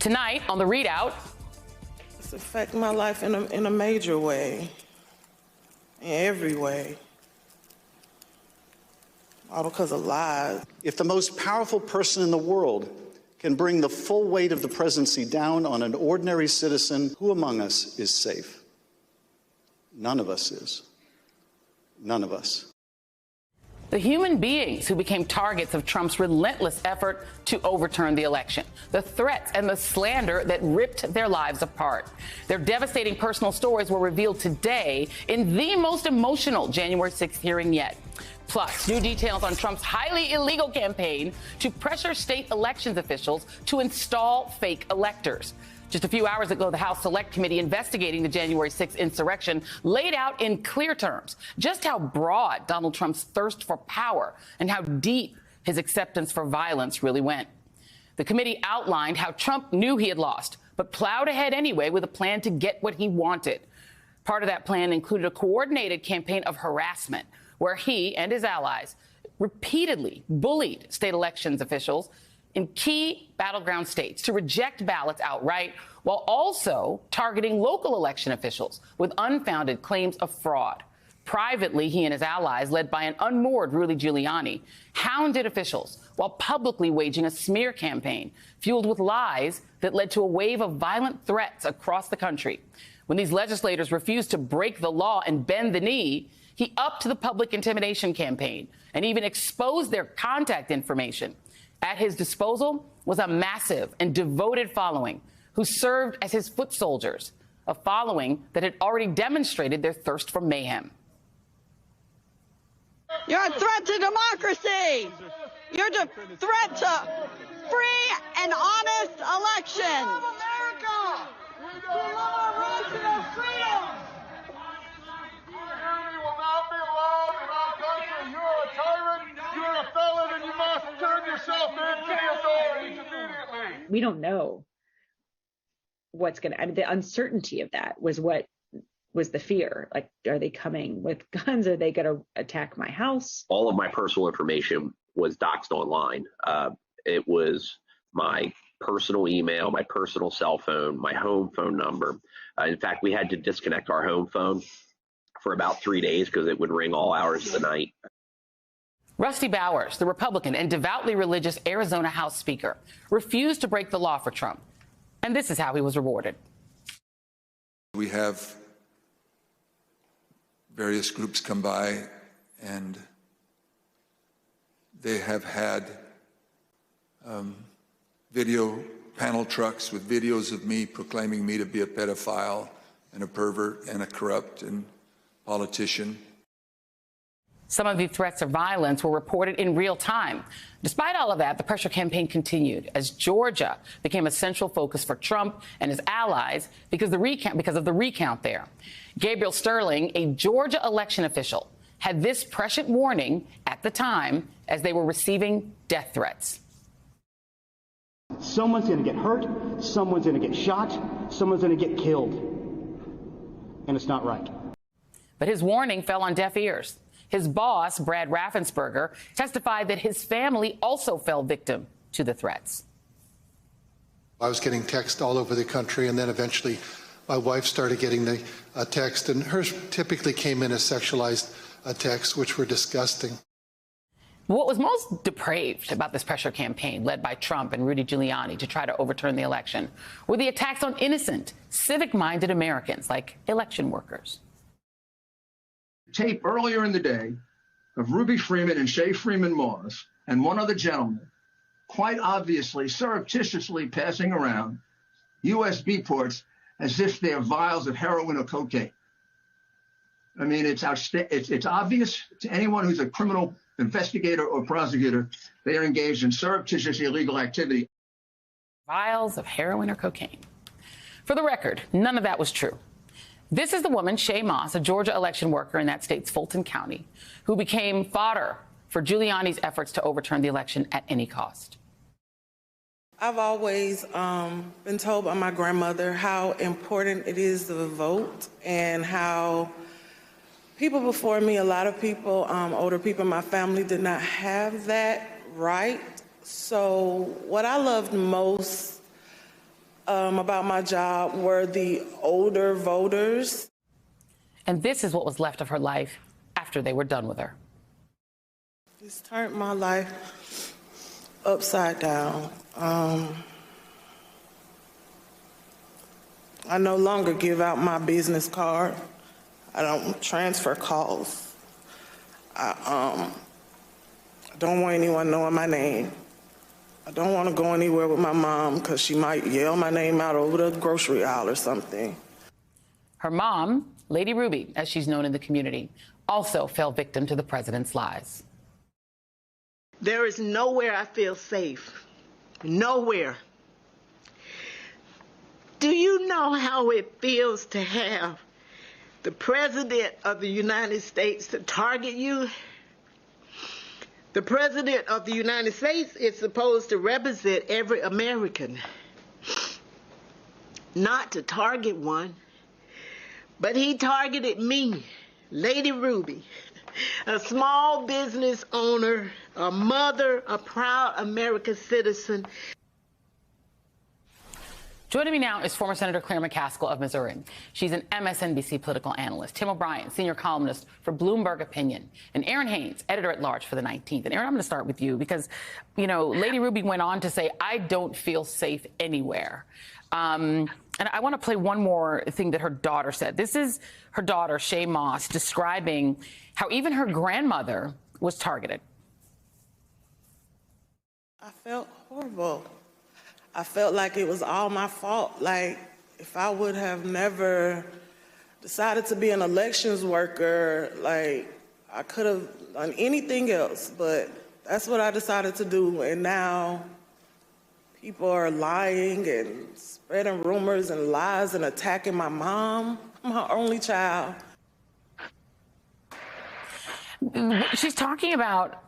Tonight on The ReidOut. It's affecting my life in a major way, in every way. All because of lies. If the most powerful person in the world can bring the full weight of the presidency down on an ordinary citizen, who among us is safe? None of us is. None of us. The human beings who became targets of Trump's relentless effort to overturn the election. The threats and the slander that ripped their lives apart. Their devastating personal stories were revealed today in the most emotional January 6th hearing yet. Plus, new details on Trump's highly illegal campaign to pressure state elections officials to install fake electors. Just a few hours ago, the House Select Committee investigating the January 6th insurrection laid out in clear terms just how broad Donald Trump's thirst for power and how deep his acceptance for violence really went. The committee outlined how Trump knew he had lost, but plowed ahead anyway with a plan to get what he wanted. Part of that plan included a coordinated campaign of harassment, where he and his allies repeatedly bullied state elections officials in key battleground states to reject ballots outright, while also targeting local election officials with unfounded claims of fraud. Privately, he and his allies, led by an unmoored Rudy Giuliani, hounded officials while publicly waging a smear campaign fueled with lies that led to a wave of violent threats across the country. When these legislators refused to break the law and bend the knee, he upped the public intimidation campaign and even exposed their contact information. At his disposal was a massive and devoted following who served as his foot soldiers, a following that had already demonstrated their thirst for mayhem. You're a threat to democracy. You're a threat to free and honest elections. We love America. We love our rights and our freedom. Tyranny will not be allowed in our country. You're a tyrant. You're a felon, and you must turn yourself in to the authorities immediately. We don't know what's going to, I mean, the uncertainty of that was what was the fear. Like, are they coming with guns? Are they going to attack my house? All of my personal information was doxed online. It was my personal email, my personal cell phone, my home phone number. In fact, we had to disconnect our home phone for about 3 days because it would ring all hours of the night. Rusty Bowers, the Republican and devoutly religious Arizona House Speaker, refused to break the law for Trump. And this is how he was rewarded. We have various groups come by, and they have had video panel trucks with videos of me proclaiming me to be a pedophile and a pervert and a corrupt and politician. Some of the threats of violence were reported in real time. Despite all of that, the pressure campaign continued as Georgia became a central focus for Trump and his allies because of the recount there. Gabriel Sterling, a Georgia election official, had this prescient warning at the time as they were receiving death threats. Someone's going to get hurt, someone's going to get shot, someone's going to get killed. And it's not right. But his warning fell on deaf ears. His boss, Brad Raffensperger, testified that his family also fell victim to the threats. I was getting texts all over the country, and then eventually my wife started getting the text, and hers typically came in as sexualized texts, which were disgusting. What was most depraved about this pressure campaign led by Trump and Rudy Giuliani to try to overturn the election were the attacks on innocent, civic-minded Americans like election workers. Tape earlier in the day of Ruby Freeman and Shay Freeman Moss and one other gentleman quite obviously surreptitiously passing around USB ports as if they're vials of heroin or cocaine. I mean, it's obvious to anyone who's a criminal investigator or prosecutor, they are engaged in surreptitious illegal activity. Vials of heroin or cocaine. For the record, none of that was true. This is the woman, Shay Moss, a Georgia election worker in that state's Fulton County, who became fodder for Giuliani's efforts to overturn the election at any cost. I've always been told by my grandmother how important it is to vote, and how people before me, a lot of people, older people in my family, did not have that right. So what I loved most about my job were the older voters. And this is what was left of her life after they were done with her. It's turned my life upside down. I no longer give out my business card. I don't transfer calls. I don't want anyone knowing my name. I don't want to go anywhere with my mom because she might yell my name out over the grocery aisle or something. Her mom, Lady Ruby, as she's known in the community, also fell victim to the president's lies. There is nowhere I feel safe. Nowhere. Do you know how it feels to have the President of the United States to target you? The President of the United States is supposed to represent every American, not to target one, but he targeted me, Lady Ruby, a small business owner, a mother, a proud American citizen. Joining me now is former Senator Claire McCaskill of Missouri. She's an MSNBC political analyst. Tim O'Brien, senior columnist for Bloomberg Opinion. And Aaron Haynes, editor-at-large for The 19th. And Aaron, I'm going to start with you because, you know, Lady Ruby went on to say, I don't feel safe anywhere. And I want to play one more thing that her daughter said. This is her daughter, Shaye Moss, describing how even her grandmother was targeted. I felt horrible. I felt like it was all my fault. Like, if I would have never decided to be an elections worker, like, I could have done anything else, but that's what I decided to do. And now people are lying and spreading rumors and lies and attacking my mom. I'm her only child. She's talking about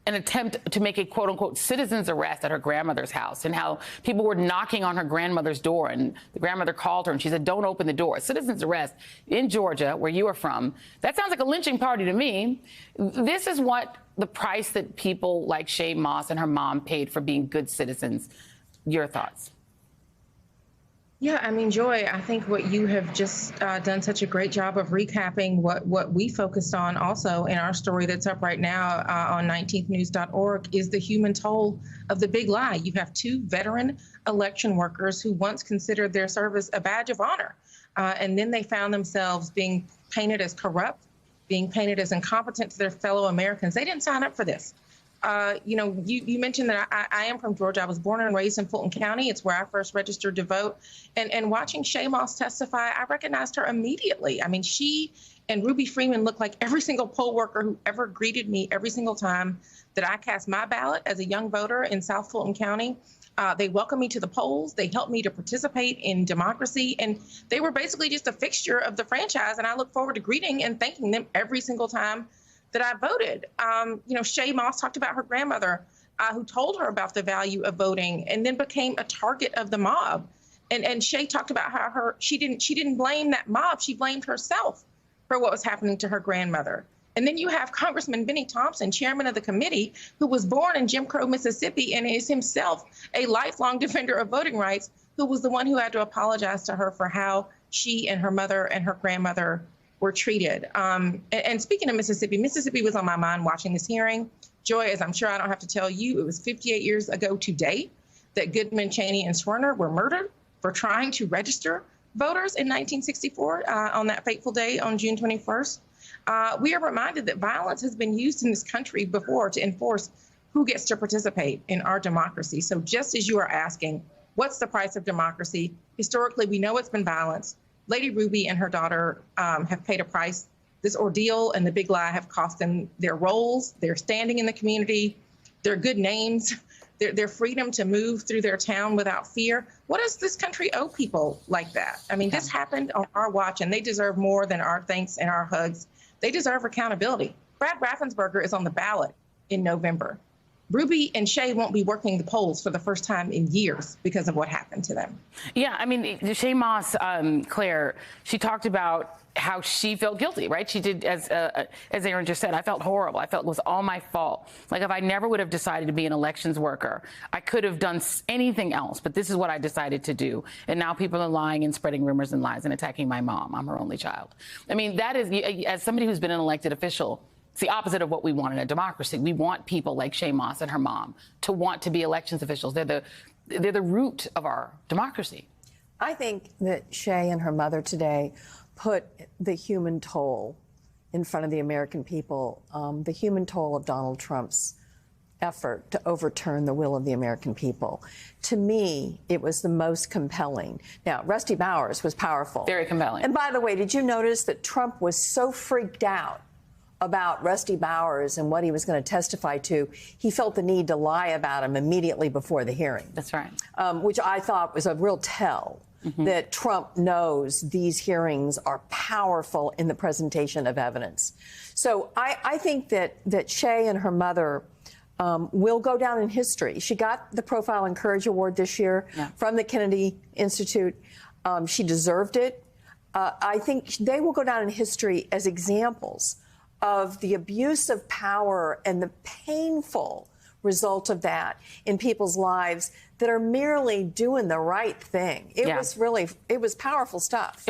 an attempt to make a quote-unquote citizen's arrest at her grandmother's house and how people were knocking on her grandmother's door and the grandmother called her and she said, don't open the door. A citizen's arrest in Georgia, where you are from, that sounds like a lynching party to me. This is what the price that people like Shaye Moss and her mom paid for being good citizens. Your thoughts? Yeah, I mean, Joy, I think what you have just done such a great job of recapping what we focused on also in our story that's up right now on 19thnews.org is the human toll of the big lie. You have two veteran election workers who once considered their service a badge of honor, and then they found themselves being painted as corrupt, being painted as incompetent to their fellow Americans. They didn't sign up for this. You mentioned that I am from Georgia. I was born and raised in Fulton County. It's where I first registered to vote. And watching Shaye Moss testify, I recognized her immediately. I mean, she and Ruby Freeman look like every single poll worker who ever greeted me every single time that I cast my ballot as a young voter in South Fulton County. They welcomed me to the polls. They helped me to participate in democracy. And they were basically just a fixture of the franchise. And I look forward to greeting and thanking them every single time that I voted. Shaye Moss talked about her grandmother who told her about the value of voting and then became a target of the mob. And Shaye talked about how she didn't blame that mob. She blamed herself for what was happening to her grandmother. And then you have Congressman Benny Thompson, chairman of the committee, who was born in Jim Crow, Mississippi, and is himself a lifelong defender of voting rights, who was the one who had to apologize to her for how she and her mother and her grandmother were treated. And speaking of Mississippi, Mississippi was on my mind watching this hearing. Joy, as I'm sure I don't have to tell you, it was 58 years ago today that Goodman, Cheney, and Swerner were murdered for trying to register voters in 1964 on that fateful day on June 21st. We are reminded that violence has been used in this country before to enforce who gets to participate in our democracy. So just as you are asking, what's the price of democracy? Historically, we know it's been violence. Lady Ruby and her daughter have paid a price. This ordeal and the big lie have cost them their roles, their standing in the community, their good names, their freedom to move through their town without fear. What does this country owe people like that? I mean, this happened on our watch, and they deserve more than our thanks and our hugs. They deserve accountability. Brad Raffensperger is on the ballot in November. Ruby and Shay won't be working the polls for the first time in years because of what happened to them. Yeah, I mean, Shay Moss, Claire, she talked about how she felt guilty, right? She did, as Aaron just said, I felt horrible. I felt it was all my fault. Like, if I never would have decided to be an elections worker, I could have done anything else, but this is what I decided to do. And now people are lying and spreading rumors and lies and attacking my mom. I'm her only child. I mean, that is, as somebody who's been an elected official, it's the opposite of what we want in a democracy. We want people like Shay Moss and her mom to want to be elections officials. They're the root of our democracy. I think that Shay and her mother today put the human toll in front of the American people, the human toll of Donald Trump's effort to overturn the will of the American people. To me, it was the most compelling. Now, Rusty Bowers was powerful. Very compelling. And by the way, did you notice that Trump was so freaked out about Rusty Bowers and what he was going to testify to, he felt the need to lie about him immediately before the hearing. That's right. Which I thought was a real tell that Trump knows these hearings are powerful in the presentation of evidence. So I think that Shay and her mother will go down in history. She got the Profile and Courage Award this year from the Kennedy Institute. She deserved it. I think they will go down in history as examples of the abuse of power and the painful result of that in people's lives that are merely doing the right thing. It was powerful stuff.